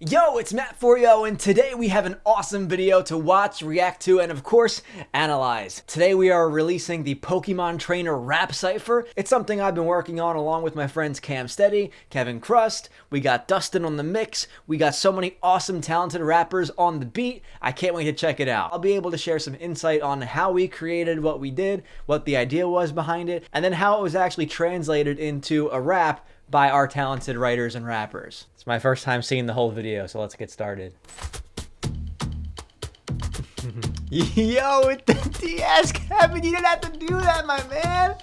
Yo, it's Mat4yo, and today we have an awesome video to watch, react to, and of course, analyze. Today we are releasing the Pokemon Trainer Rap Cypher. It's something I've been working on along with my friends Cam Steady, Kevin Crust, we got Dustin on the mix, we got so many awesome talented rappers on the beat. I can't wait to check it out. I'll be able to share some insight on how we created what we did, what the idea was behind it, and then how it was actually translated into a rap by our talented writers and rappers. It's my first time seeing the whole video, so let's get started. Yo, with the DS, Kevin, you didn't have to do that, my man.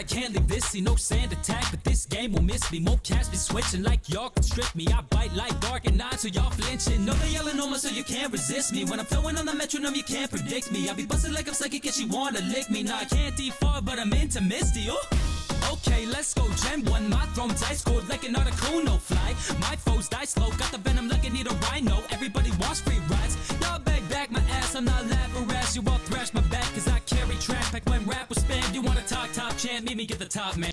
Can't leave this, see no sand attack, but this game will miss me. More cash be switching like y'all can strip me. I bite like dark and nine, so y'all flinching. No, they yelling on me, so you can't resist me. When I'm flowing on the metronome, you can't predict me. I be busting like I'm psychic and she wanna lick me. Nah, I can't default, but I'm into Misty. Oh. Okay, let's go. Gen 1, my throne dice scored like an Articuno fly. My foes die slow, got the venom like I need a rhino. Everybody wants free rides. Y'all beg back my ass, I'm not laughing ass. You all thrash my back, cause I carry track. Like when rap was spammed, you wanna talk top chant, meet me get the top, man.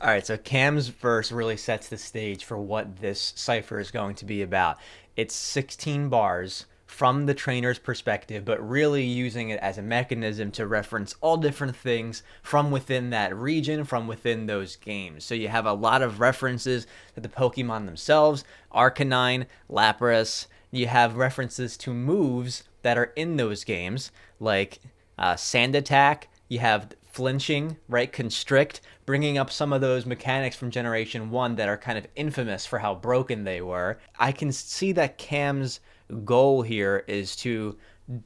Alright, so Cam's verse really sets the stage for what this cipher is going to be about. It's 16 bars from the trainer's perspective, but really using it as a mechanism to reference all different things from within that region, from within those games. So you have a lot of references to the Pokemon themselves, Arcanine, Lapras. You have references to moves that are in those games, like Sand Attack. You have flinching, right? Constrict, bringing up some of those mechanics from Generation 1 that are kind of infamous for how broken they were. I can see that Cam's goal here is to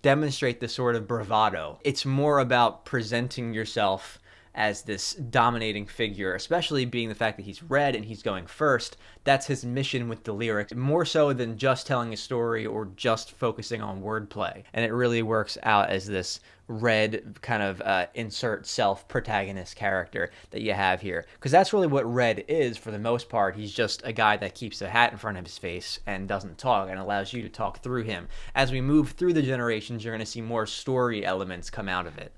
demonstrate this sort of bravado. It's more about presenting yourself as this dominating figure, especially being the fact that he's red and he's going first. That's his mission with the lyrics, more so than just telling a story or just focusing on wordplay. And it really works out as this red kind of insert self protagonist character that you have here, because that's really what red is for the most part. He's just a guy that keeps a hat in front of his face and doesn't talk, and allows you to talk through him. As we move through the generations, you're going to see more story elements come out of it.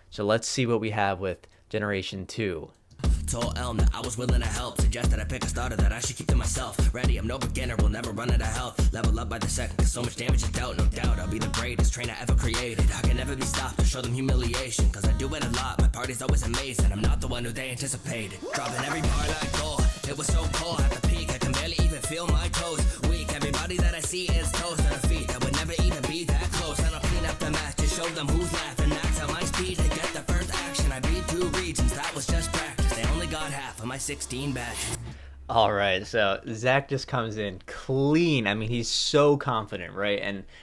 So let's see what we have with Generation 2. Told Elm that I was willing to help. Suggested I pick a starter that I should keep to myself. Ready, I'm no beginner, will never run out of health. Level up by the second, cause so much damage is dealt. No doubt, I'll be the greatest trainer ever created. I can never be stopped to show them humiliation, cause I do it a lot, my party's always amazing. I'm not the one who they anticipated. Dropping every bar like gold, it was so cold at the peak. I can barely even feel my toes. Weak, everybody that I see is toast at a feet. I would never even be that close. And I'll clean up the match to show them who's laughing. That's how my speed to get the first action. I beat 2 regions, that was just practice. They only got half of my 16 badges. All right, so Zach just comes in clean. I mean, he's so confident, right?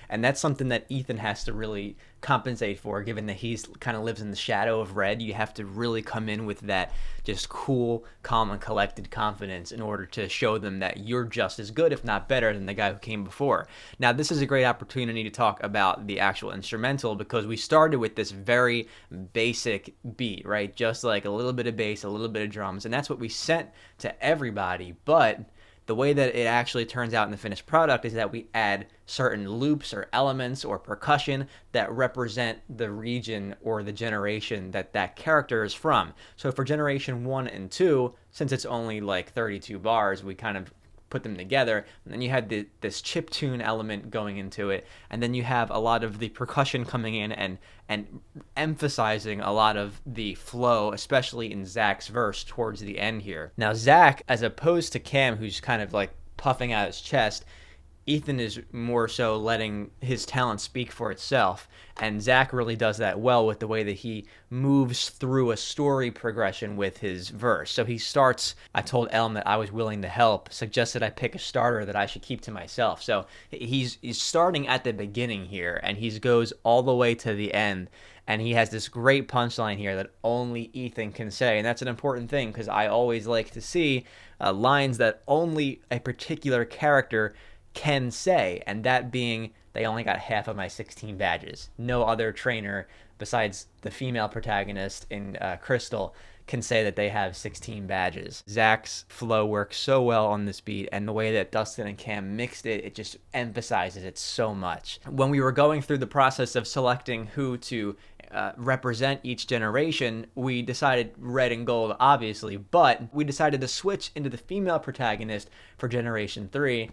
And that's something that Ethan has to really compensate for, given that he's kind of lives in the shadow of Red. You have to really come in with that just cool, calm, and collected confidence in order to show them that you're just as good, if not better, than the guy who came before. Now, this is a great opportunity to talk about the actual instrumental, because we started with this very basic beat, right? Just like a little bit of bass, a little bit of drums, and that's what we sent to everybody. But the way that it actually turns out in the finished product is that we add certain loops or elements or percussion that represent the region or the generation that that character is from. So for Generation 1 and 2, since it's only like 32 bars, we kind of put them together, and then you had this chiptune element going into it, and then you have a lot of the percussion coming in and emphasizing a lot of the flow, especially in Zach's verse towards the end here. Now Zach, as opposed to Cam, who's kind of like puffing out his chest, Ethan is more so letting his talent speak for itself, and Zach really does that well with the way that he moves through a story progression with his verse. So he starts, I told Elm that I was willing to help, suggested I pick a starter that I should keep to myself. So he's starting at the beginning here, and he goes all the way to the end, and he has this great punchline here that only Ethan can say, and that's an important thing, because I always like to see lines that only a particular character can say, and that being, they only got half of my 16 badges. No other trainer besides the female protagonist in Crystal can say that they have 16 badges. Zach's flow works so well on this beat, and the way that Dustin and Cam mixed it, it just emphasizes it so much. When we were going through the process of selecting who to represent each generation, we decided red and gold, obviously, but we decided to switch into the female protagonist for Generation 3.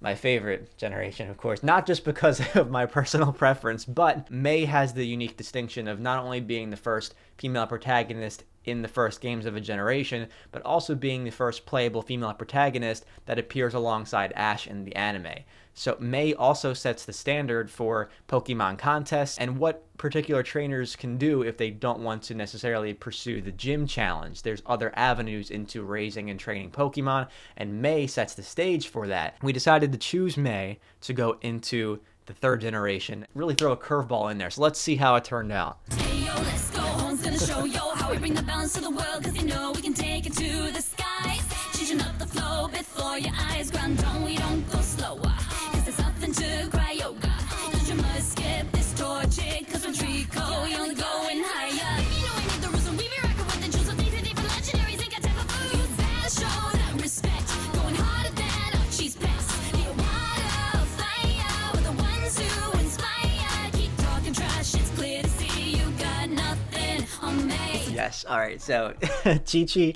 My favorite generation, of course, not just because of my personal preference, but Mei has the unique distinction of not only being the first female protagonist in the first games of a generation, but also being the first playable female protagonist that appears alongside Ash in the anime. So Mei also sets the standard for Pokemon contests and what particular trainers can do if they don't want to necessarily pursue the gym challenge. There's other avenues into raising and training Pokemon, and Mei sets the stage for that. We decided to choose Mei to go into the third generation, really throw a curveball in there. So let's see how it turned out. Hey yo, let's go. Home's gonna show yo how we bring the balance to the world, cause you know we can take it to the skies. Changing up the flow before your eyes. Ground on, we don't go slower, cause there's nothing to cry yoga. Don't you must skip this torture, cause when Trico, you're only going higher. You know we need the rules and we be rocking with the jewels. So things are different legendaries, ain't got time for food. You better show that respect, going harder than our cheese packs. The water, fire, we're the ones who inspire. Keep talking trash, it's clear to see you got nothing on me. Yes. All right. So Chi-Chi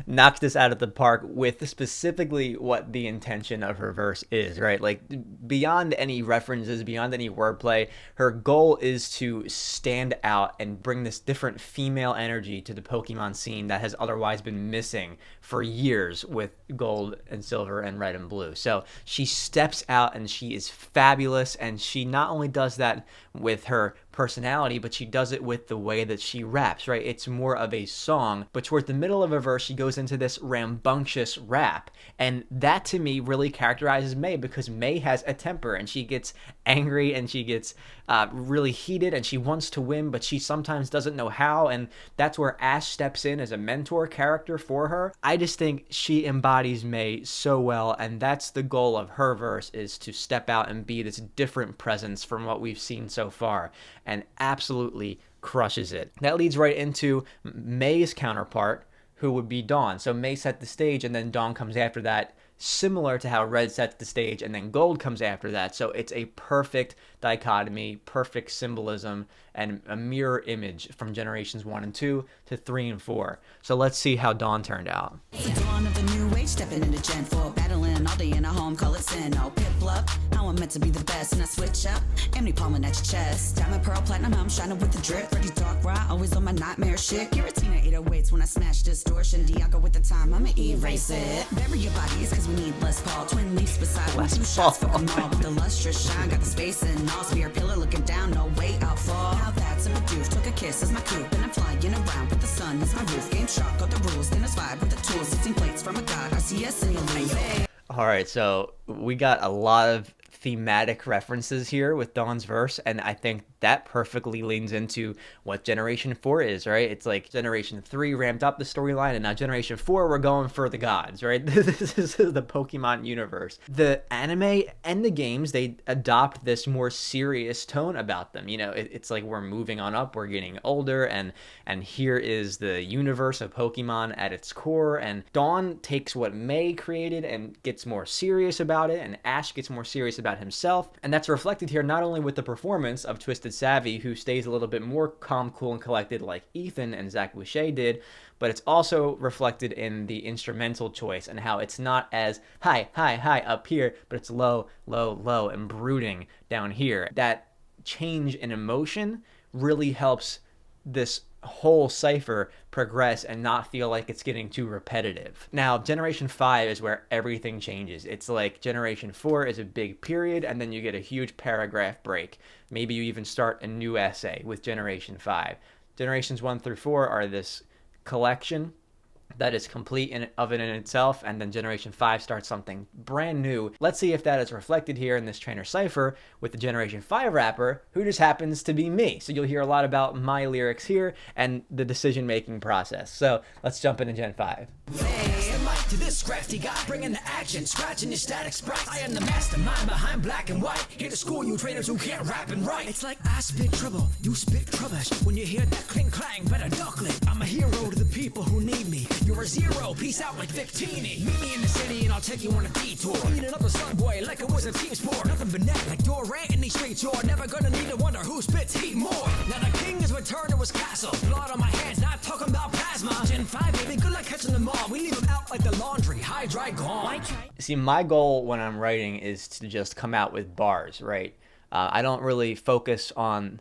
knocks this out of the park with specifically what the intention of her verse is, right? Like beyond any references, beyond any wordplay, her goal is to stand out and bring this different female energy to the Pokemon scene that has otherwise been missing for years with gold and silver and red and blue. So she steps out and she is fabulous. And she not only does that with her personality, but she does it with the way that she raps, right? It's more of a song, but towards the middle of a verse, she goes into this rambunctious rap. And that to me really characterizes Mei, because Mei has a temper and she gets angry and she gets really heated and she wants to win, but she sometimes doesn't know how. And that's where Ash steps in as a mentor character for her. I just think she embodies Mei so well. And that's the goal of her verse, is to step out and be this different presence from what we've seen so far, and absolutely crushes it. That leads right into Mei's counterpart, who would be Dawn. So Mei set the stage and then Dawn comes after that, similar to how Red sets the stage and then Gold comes after that. So it's a perfect dichotomy, perfect symbolism, and a mirror image from generations 1 and 2 to 3 and 4. So let's see how Dawn turned out. It's the dawn of the new age, stepping into Gen 4, battling all day in a home, call it sin. Oh, pip up, how I'm meant to be the best, and I switch up, empty palming at your chest. Diamond, pearl, platinum, I'm shining with the drip. Ready, dark, raw, always on my nightmare shit. Giratina 808s when I smash distortion. Diaco with the time, I'ma erase it. Bury your bodies, cause we need less Paul. Twin leaves beside me, 2 shots for them all. With the lustrous shine, got the space and all. Spear pillar looking down, no way I'll fall. Now that's a Medoof, took a kiss as my coupe, and I'm flying around with the sun as my roof. Game shark, got the rules, then it's vibe with the tools. 16 plates from a god, I see us in the loop. All right, so we got a lot of thematic references here with Dawn's verse, and I think that perfectly leans into what Generation 4 is, right? It's like Generation 3 ramped up the storyline, and now Generation 4, we're going for the gods, right? This is the Pokemon universe. The anime and the games, they adopt this more serious tone about them. You know, it's like we're moving on up, we're getting older, and here is the universe of Pokemon at its core, and Dawn takes what Mei created and gets more serious about it, and Ash gets more serious about himself, and that's reflected here not only with the performance of Twisted Savvy, who stays a little bit more calm, cool, and collected like Ethan and Zach Boucher did, but it's also reflected in the instrumental choice and how it's not as high, high, high up here, but it's low, low, low, and brooding down here. That change in emotion really helps this whole cipher progress and not feel like it's getting too repetitive. Now, Generation 5 is where everything changes. It's like Generation 4 is a big period, and then you get a huge paragraph break. Maybe you even start a new essay with Generation 5. Generations 1 through 4 are this collection that is complete in itself, and then Generation 5 starts something brand new. Let's see if that is reflected here in this trainer cipher with the Generation 5 rapper, who just happens to be me. So you'll hear a lot about my lyrics here and the decision-making process. So let's jump into Gen 5. Hey, to this crafty guy, bringing the action, scratching your static sprites. I am the mastermind behind black and white, here to school you trainers who can't rap and write. It's like I spit trouble, you spit rubbish. When you hear that clink clang, better duck it. I'm a hero to the people who need me. You're a zero, peace out like Victini. Meet me in the city and I'll take you on a detour. Eating up a subway like it was a team sport. Nothing but net like Durant in these streets. You're never gonna need to wonder who spits heat more. Now the king has returned to his castle. Blood on my hands, not talking about plasma. Gen 5, baby, good luck catching them all. We leave them out like the laundry, high, dry, gone. See, my goal when I'm writing is to just come out with bars, right? I don't really focus on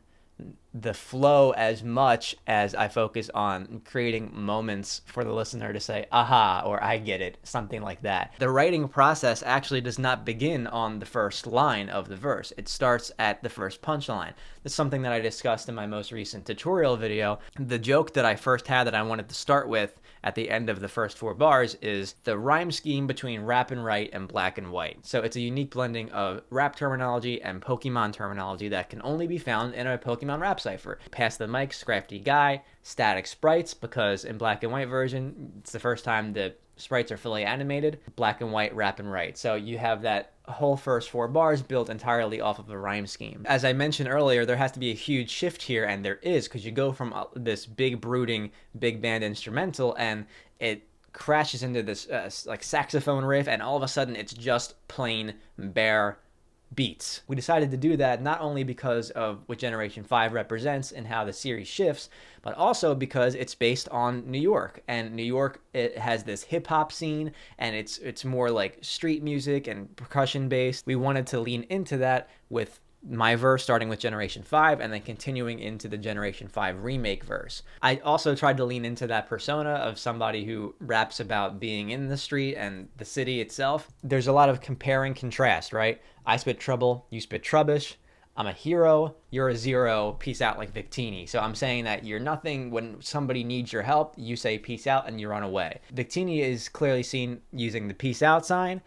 the flow as much as I focus on creating moments for the listener to say, aha, or I get it, something like that. The writing process actually does not begin on the first line of the verse. It starts at the first punchline. That's something that I discussed in my most recent tutorial video. The joke that I first had that I wanted to start with at the end of the first 4 bars is the rhyme scheme between rap and write and black and white. So it's a unique blending of rap terminology and Pokemon terminology that can only be found in a Pokemon rap cipher. Pass the mic, scrafty guy, static sprites, because in black and white version, it's the first time the sprites are fully animated, black and white, rap and write. So you have that whole first 4 bars built entirely off of a rhyme scheme. As I mentioned earlier, there has to be a huge shift here, and there is, because you go from this big brooding big band instrumental and it crashes into this like saxophone riff, and all of a sudden it's just plain bare beats. We decided to do that not only because of what Generation 5 represents and how the series shifts, but also because it's based on New York. And New York, it has this hip-hop scene, and it's more like street music and percussion based. We wanted to lean into that with my verse starting with Generation 5 and then continuing into the Generation 5 remake verse. I also tried to lean into that persona of somebody who raps about being in the street and the city itself. There's a lot of compare and contrast, right? I spit trouble, you spit trubbish. I'm a hero, you're a zero, peace out like Victini. So I'm saying that you're nothing. When somebody needs your help, you say peace out and you run away. Victini is clearly seen using the peace out sign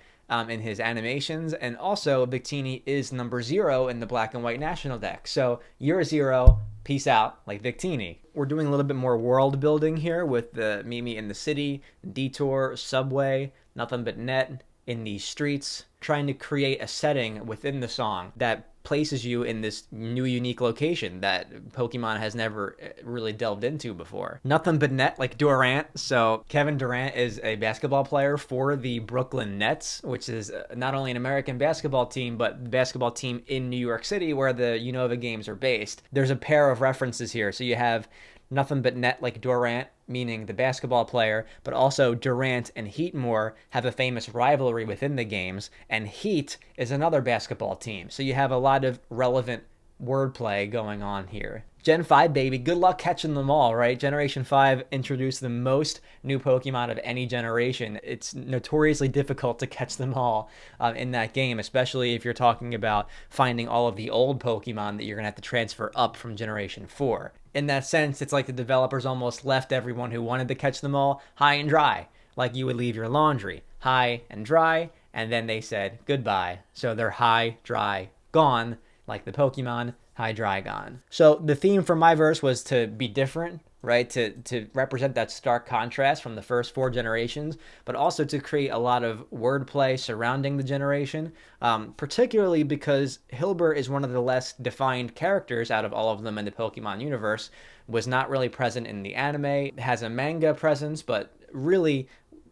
in his animations, and also Victini is number 0 in the black and white national deck. So you're a zero, peace out like Victini. We're doing a little bit more world building here with the Mimi in the city, detour, subway, nothing but net in these streets, trying to create a setting within the song that places you in this new unique location that Pokemon has never really delved into before. Nothing but net like Durant. So Kevin Durant is a basketball player for the Brooklyn Nets, which is not only an American basketball team, but the basketball team in New York City where the Unova games are based. There's a pair of references here. So you have nothing but net like Durant, meaning the basketball player, but also Durant and Heat More have a famous rivalry within the games, and Heat is another basketball team. So you have a lot of relevant wordplay going on here. Gen 5, baby, good luck catching them all, right? Generation 5 introduced the most new Pokemon of any generation. It's notoriously difficult to catch them all in that game, especially if you're talking about finding all of the old Pokemon that you're going to have to transfer up from Generation 4. In that sense, it's like the developers almost left everyone who wanted to catch them all high and dry, like you would leave your laundry, high and dry, and then they said goodbye. So they're high, dry, gone, like the Pokemon, high, dry, gone. So the theme for my verse was to be different, right? To represent that stark contrast from the first 4 generations, but also to create a lot of wordplay surrounding the generation, particularly because Hilbert is one of the less defined characters out of all of them in the Pokemon universe, was not really present in the anime, has a manga presence, but really,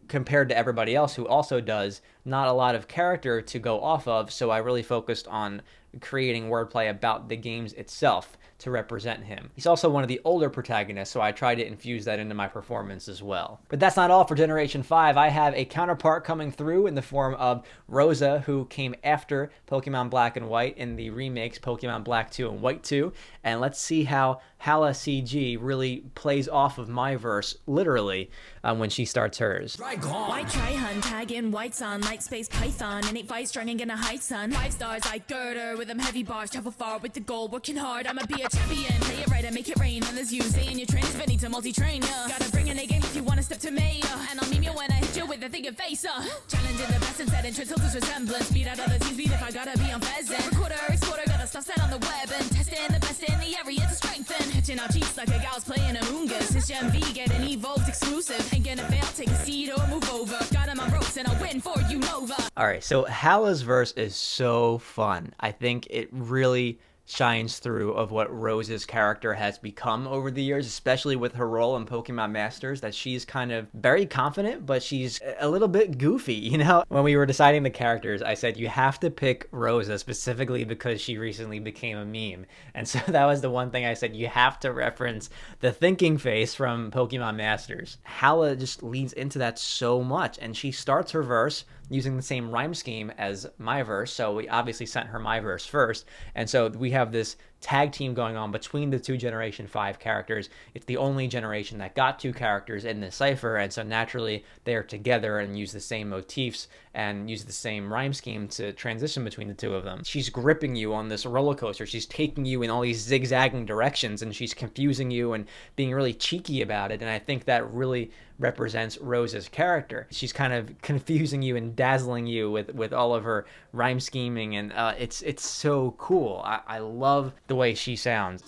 compared to everybody else who also does, not a lot of character to go off of, so I really focused on creating wordplay about the games itself to represent him. He's also one of the older protagonists, so I tried to infuse that into my performance as well. But that's not all for Generation 5. I have a counterpart coming through in the form of Rosa, who came after Pokemon Black and White in the remakes Pokemon Black 2 and White 2, and let's see how Hala CG really plays off of my verse, literally, when she starts hers. White try hunt, tag in whites on like like space python. Innate vice, strong and gonna hide, son. 5 stars like girder with them heavy bars. Travel far with the goal, working hard. I'ma be a champion. Play it right and make it rain. When there's you, stay in your train. Spending to multi-train, yeah. Gotta bring in a game if you wanna step to me, and I'll meme you when I hit you with a thing of face, Challenging the best and set entrance, tilt this resemblance. Beat out other teams, beat if I gotta be on pheasant. Recorder, exporter, got the stuff set on the web. And testing the best in the area to strengthen. Hitching out cheeks like a gal's playing Among Us. It's Gem V, getting evolved exclusive. Ain't gonna fail, take a seat or move over. Got him on ropes and I'll win for you, Nova. Alright, so Hala's verse is so fun. I think it really shines through of what Rose's character has become over the years, especially with her role in Pokemon Masters, that she's kind of very confident, but she's a little bit goofy, you know? When we were deciding the characters, I said you have to pick Rosa specifically because she recently became a meme. And so that was the one thing I said, you have to reference the thinking face from Pokemon Masters. Hala just leans into that so much, and she starts her verse using the same rhyme scheme as my verse, so we obviously sent her my verse first, and so we have this tag team going on between the two Generation 5 characters. It's the only generation that got 2 characters in this cipher, and so naturally they're together and use the same motifs and use the same rhyme scheme to transition between the two of them. She's gripping you on this roller coaster. She's taking you in all these zigzagging directions, and she's confusing you and being really cheeky about it, and I think that really represents Rose's character. She's kind of confusing you and dazzling you with all of her rhyme scheming, and it's so cool. I love the way she sounds.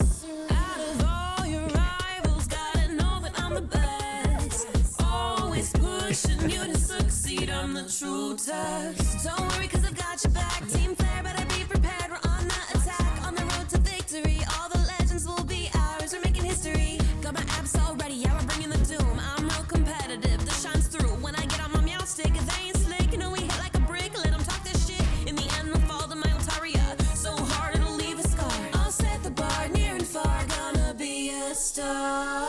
Out of all your rivals, gotta know that I'm the best. Always pushing you to succeed, I'm the true test. Don't worry, cause I've got your back. Team fair, better be prepared. We're on the attack, on the road to victory. All the legends will be ours, we're making history. Got my abs all ready, yeah, we're bringing the doom. I'm real competitive, this shines through. When I get on my meow stick, they ain't slick. You know we hit like a brick, let them talk this shit. In the end, they'll fall to my Ontario. So hard, it'll leave a scar. I'll set the bar near and far, gonna be a star.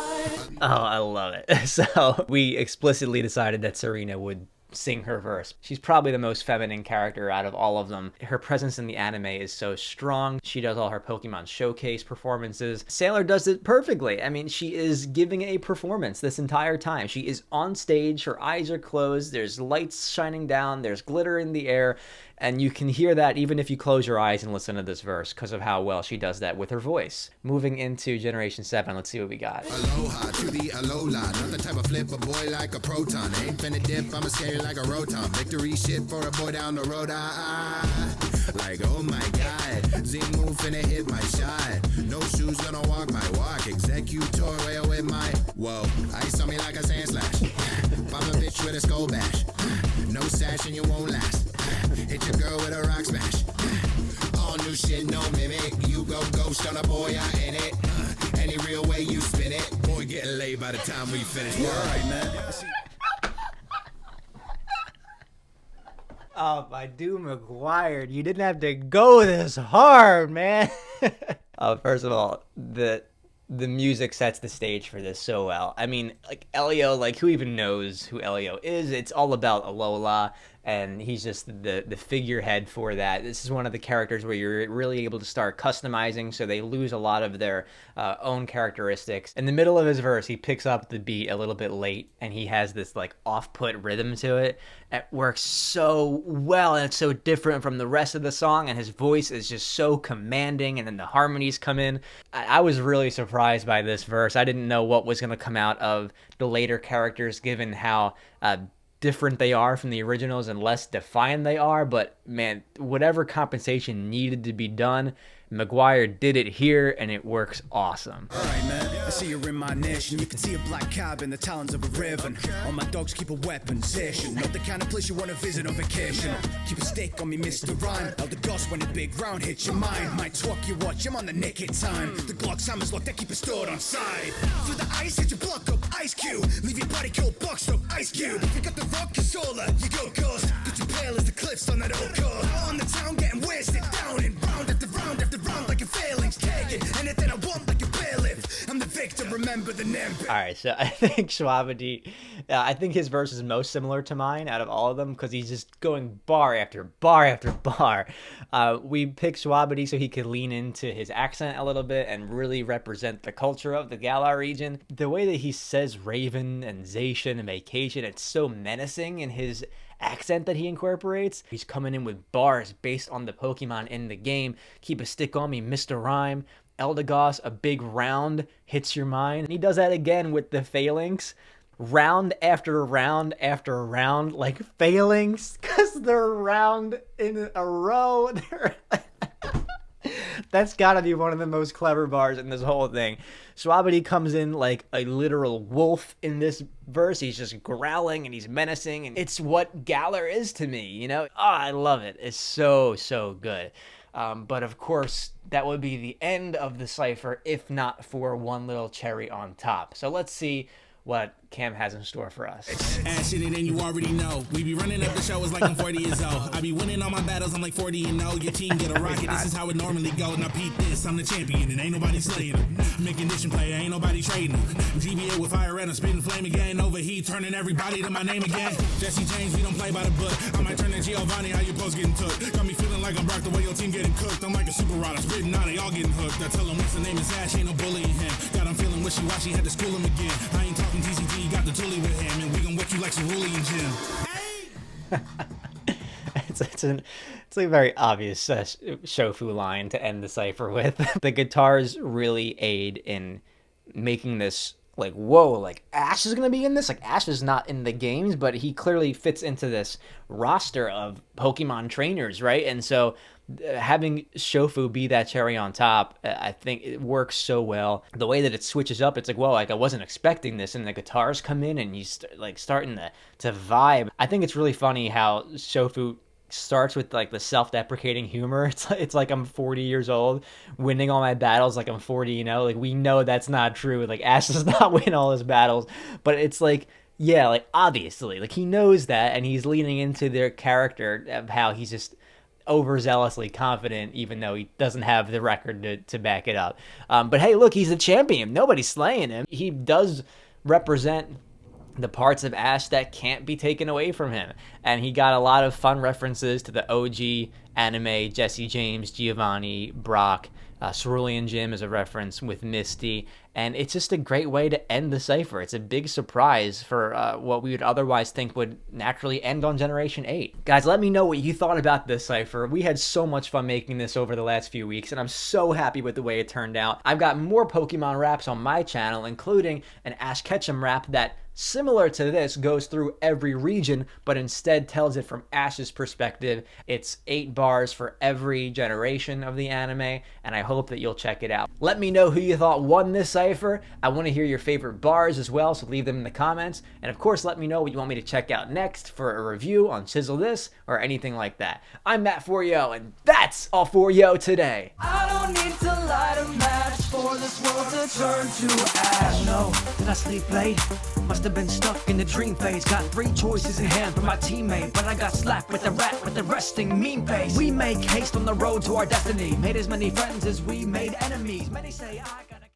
Oh, I love it. So we explicitly decided that Serena would sing her verse. She's probably the most feminine character out of all of them. Her presence in the anime is so strong. She does all her Pokemon showcase performances. Sailor does it perfectly. I mean, she is giving a performance this entire time. She is on stage, her eyes are closed, there's lights shining down, there's glitter in the air, and you can hear that even if you close your eyes and listen to this verse because of how well she does that with her voice. Moving into Generation 7, let's see what we got. Aloha to the Alola, not the type of flip a boy like a proton. Ain't finna dip, I'ma scare like a rotom. Victory shit for a boy down the road, like oh my god, Z move finna hit my shot. No shoes gonna walk my walk. Executorial with my whoa. Ice on me like a sand slash. Pop a bitch with a skull bash. No sash and you won't last. Hit your girl with a rock smash. All new shit, no mimic. You go ghost on a boy, I in it. Any real way you spin it. Boy getting laid by the time we finish. Alright, man. Oh, my dude McGuire, you didn't have to go this hard, man. First of all, the music sets the stage for this so well. I mean, like Elio, like who even knows who Elio is? It's all about Alola, and he's just the figurehead for that. This is one of the characters where you're really able to start customizing, so they lose a lot of their own characteristics. In the middle of his verse, he picks up the beat a little bit late, and he has this like off-put rhythm to it. It works so well, and it's so different from the rest of the song, and his voice is just so commanding, and then the harmonies come in. I was really surprised by this verse. I didn't know what was going to come out of the later characters, given how different they are from the originals and less defined they are, but man, whatever compensation needed to be done, McGuire did it here, and it works awesome. Alright, man, I see you're in my nation. You can see a black cab in the talons of a raven. All my dogs keep a weapon station. Not the kind of place you want to visit on vacation. Keep a stick on me, Mr. Rhyme. Elder Goss when a big round hits your mind. Might talk your watch, I'm on the naked time. The Glock's hammers locked, I keep it stored on side. Through the ice, hit your block up, ice cube. Leave your body cold, boxed up, ice cube. You got the rock, Casola, you go ghost. Got you pale as the cliffs on that old core. On the town, getting wasted, down and round after round after round like your failings. Taking anything I want like a bailiff. I'm the victim, remember the name. Alright, so I think Schwabity, I think his verse is most similar to mine out of all of them because he's just going bar after bar after bar. We picked Schwabity so he could lean into his accent a little bit and really represent the culture of the Galar region. The way that he says Raven and Zacian and Vacation, it's so menacing in his accent that he incorporates. He's coming in with bars based on the Pokemon in the game. Keep a stick on me, Mr. Rhyme. Eldegoss, a big round hits your mind. And he does that again with the Phalanx. Round after round after round, like Phalanx, because they're round in a row. That's gotta be one of the most clever bars in this whole thing. Swabity comes in like a literal wolf in this verse. He's just growling and he's menacing, and it's what Galar is to me, you know? Oh, I love it. It's so good. But of course, that would be the end of the cipher if not for one little cherry on top. So let's see what Cam has in store for us. Ass shit, and then you already know. We be running up the show, it's like I'm 40 years old. I be winning all my battles, I'm like 40 and 0. Your team get a rocket, this is how it normally go. Now peep this, I'm the champion, and ain't nobody slaying him. Making condition player, ain't nobody trading him. GBA with fire and I'm spitting flame again. Overheat, turning everybody to my name again. Jesse James, we don't play by the book. I might turn to Giovanni, how your post getting took. Got me feeling like I'm Brock, the way your team getting cooked. I'm like a super rod, I'm spitting out, they all getting hooked. I tell him what's the name is Ash, ain't no bullying him. God, I'm feeling wishy-washy, had to school him again. I ain't talking TCT, got the toolie with him, and we gon' wet you like Cerulli and Jim. It's a very obvious Shofu line to end the cipher with. The guitars really aid in making this like, whoa, like Ash is gonna be in this? Like Ash is not in the games, but he clearly fits into this roster of Pokemon trainers, right? And so having Shofu be that cherry on top, I think it works so well. The way that it switches up, it's like, whoa, like I wasn't expecting this, and the guitars come in and you starting to vibe. I think it's really funny how Shofu starts with like the self-deprecating humor. It's like I'm 40 years old, winning all my battles like I'm 40, you know? Like we know that's not true. Like Ash does not win all his battles, but it's like, yeah, like obviously, like he knows that, and he's leaning into their character of how he's just overzealously confident, even though he doesn't have the record to back it up. But hey, look, he's the champion. Nobody's slaying him. He does represent the parts of Ash that can't be taken away from him. And he got a lot of fun references to the OG anime, Jesse James, Giovanni, Brock, Cerulean Jim is a reference with Misty, and it's just a great way to end the cipher. It's a big surprise for what we would otherwise think would naturally end on Generation 8. Guys, let me know what you thought about this cipher. We had so much fun making this over the last few weeks, and I'm so happy with the way it turned out. I've got more Pokemon raps on my channel, including an Ash Ketchum rap that, similar to this, goes through every region, but instead tells it from Ash's perspective. It's 8 bars for every generation of the anime, and I hope that you'll check it out. Let me know who you thought won this cipher. I want to hear your favorite bars as well, so leave them in the comments. And of course, let me know what you want me to check out next for a review on Chisel This or anything like that. I'm Mat4yo, and that's all for yo today. I don't need to light a match for this world to turn to ash. No, did I sleep late? Must have been stuck in the dream phase. Got 3 choices in hand for my teammate, but I got slapped with the rat with the resting meme face. We make haste on the road to our destiny. Made as many friends as we made enemies. Many say I got